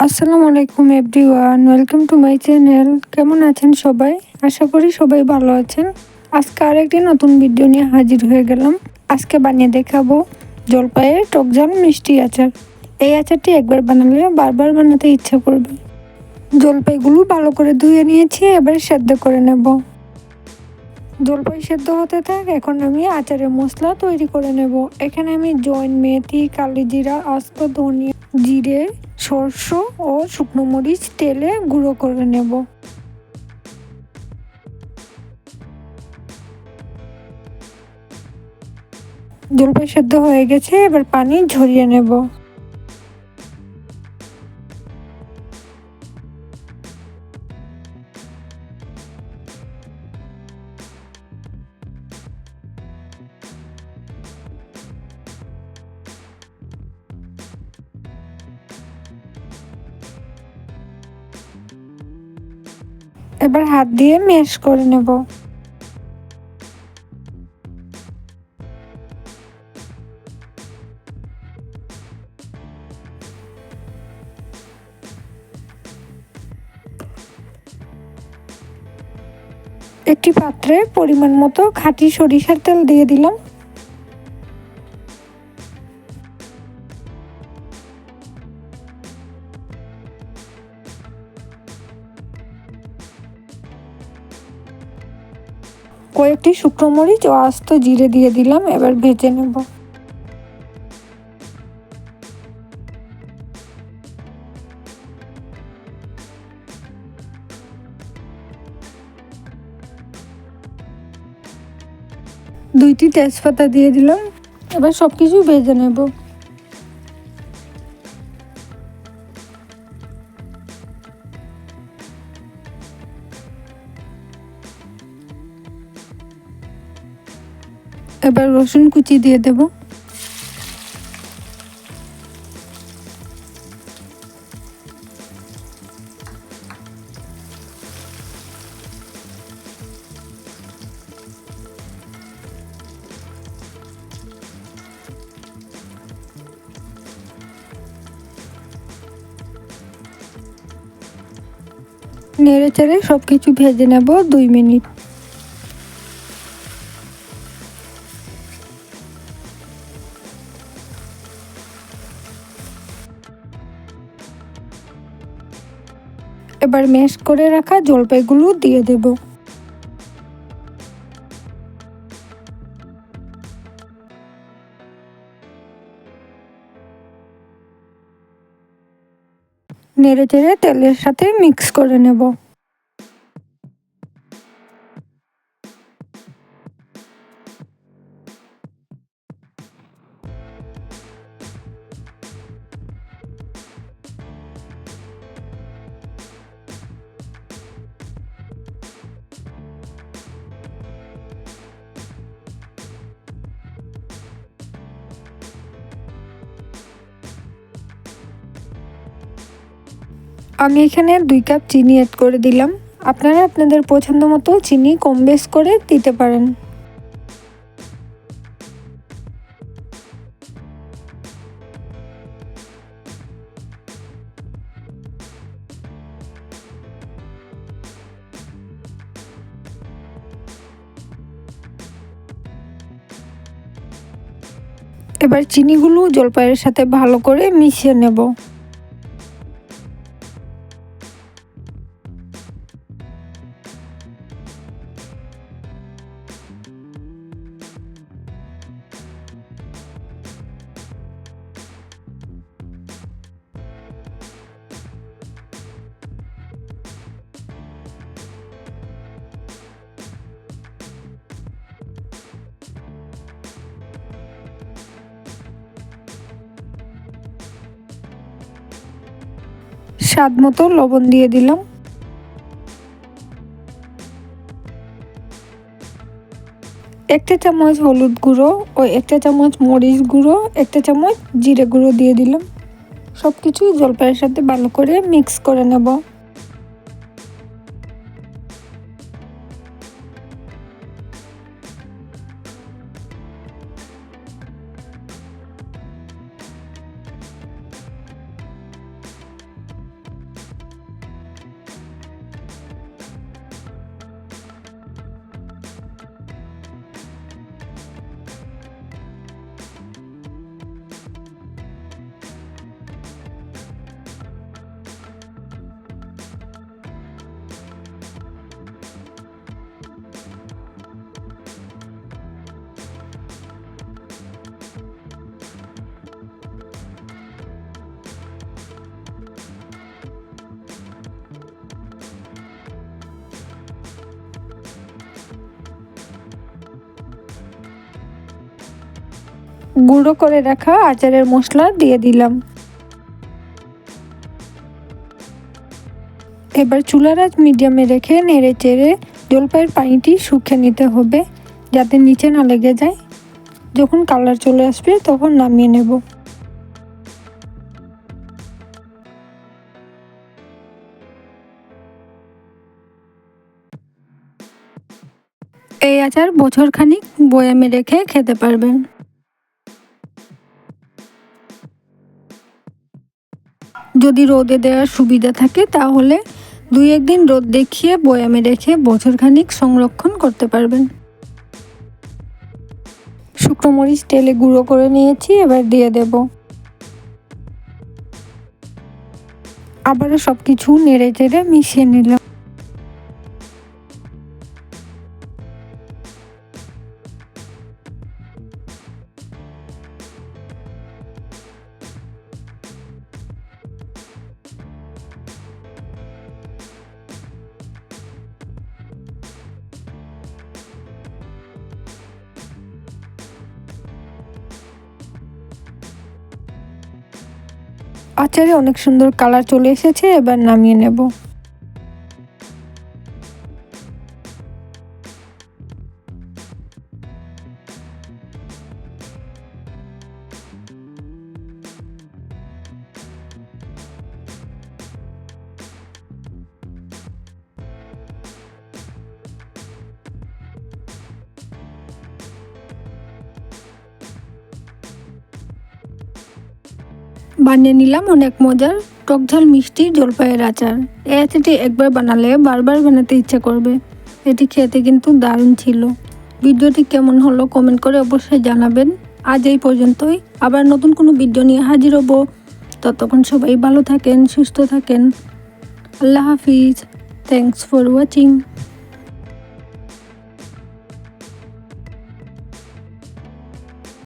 আসসালামু আলাইকুম everyone, welcome to my channel. কেমন আছেন সবাই? আশা করি সবাই ভালো আছেন। আজকে আরেকটি নতুন ভিডিও নিয়ে হাজির হয়ে গেলাম। আজকে বানিয়ে দেখাবো জলপাইয়ের টকঝাল মিষ্টি আচার। এই আচারটি একবার বানালে বারবার বানাতে ইচ্ছা করবে। জলপাইগুলো ভালো করে ধুয়ে নিয়েছি, এবার সেদ্ধ করে নেব। জলপাই সেদ্ধ হতে থাক, এখন আমি আচারের মশলা তৈরি করে নেব। এখানে আমি জয়েন মেথি, কালিজিরা, আস্ত ধনিয়া, জিরে, সরষ ও শুকনো মরিচ তেলে গুঁড়ো করে নেব। জলপাই সেদ্ধ হয়ে গেছে, এবার পানি ঝরিয়ে নেব। এবার হাত দিয়ে ম্যাশ করে নেব। একটি পাত্রে পরিমাণ মতো খাঁটি সরিষার তেল দিয়ে দিলাম। কয়েকটি শুকনো মরিচ ও আস্ত জিরে দিয়ে দিলাম, এবার ভেজে নেব। দুইটি তেজপাতা দিয়ে দিলাম, এবার সবকিছু ভেজে নেব। এবার রসুন কুচি দিয়ে দেব। নেড়ে চেড়ে সবকিছু ভেজে নেব 2 মিনিট। এবার ম্যাশ করে রাখা জলপাইগুলো দিয়ে দেব। নেড়ে চেড়ে তেলের সাথে মিক্স করে নেব। আমি এখানে 2 কাপ চিনি অ্যাড করে দিলাম। আপনারা আপনাদের পছন্দ মতো চিনি কম বেশ করে দিতে পারেন। এবার চিনিগুলো জলপাইয়ের সাথে ভালো করে মিশিয়ে নেব। স্বাদ মতো লবণ দিয়ে দিলাম। একটা চামচ হলুদ গুঁড়ো ও একটা চামচ মরিচ গুঁড়ো, একটা চামচ জিরে গুঁড়ো দিয়ে দিলাম। সব কিছু জলপাইয়ের সাথে ভালো করে মিক্স করে নেব। গুঁড়ো করে রাখা আচারের মশলা দিয়ে দিলাম। এবার চুলার আঁচ মিডিয়ামে রেখে নেড়ে চেড়ে জলপাইয়ের পানিটি শুকিয়ে নিতে হবে, যাতে নিচে না লেগে যায়। যখন কালার চলে আসবে তখন নামিয়ে নেব। এই আচার বছরখানিক বয়ামে রেখে খেতে পারবেন। যদি রোদে দেওয়ার সুবিধা থাকে তাহলে 2-1 দিন রোদ দেখিয়ে বয়ামে রেখে বছরখানিক সংরক্ষণ করতে পারবেন। শুকনো মরিচ তেলে গুঁড়ো করে নিয়েছি, এবার দিয়ে দেব। আবারও সব কিছু নেড়ে চেড়ে মিশিয়ে নিলাম। আচারে অনেক সুন্দর কালার চলে এসেছে, এবার নামিয়ে নেব। বানিয়ে নিলাম অনেক মজার টকঝাল মিষ্টি জলপাইয়ের আচার। এই আচারটি একবার বানালে বারবার বানাতে ইচ্ছা করবে। এটি খেতে কিন্তু দারুণ ছিল। ভিডিওটি কেমন হলো কমেন্ট করে অবশ্যই জানাবেন। আজ এই পর্যন্তই, আবার নতুন কোনো ভিডিও নিয়ে হাজির হব। ততক্ষণ সবাই ভালো থাকেন, সুস্থ থাকেন। আল্লাহ হাফিজ। Thanks for watching.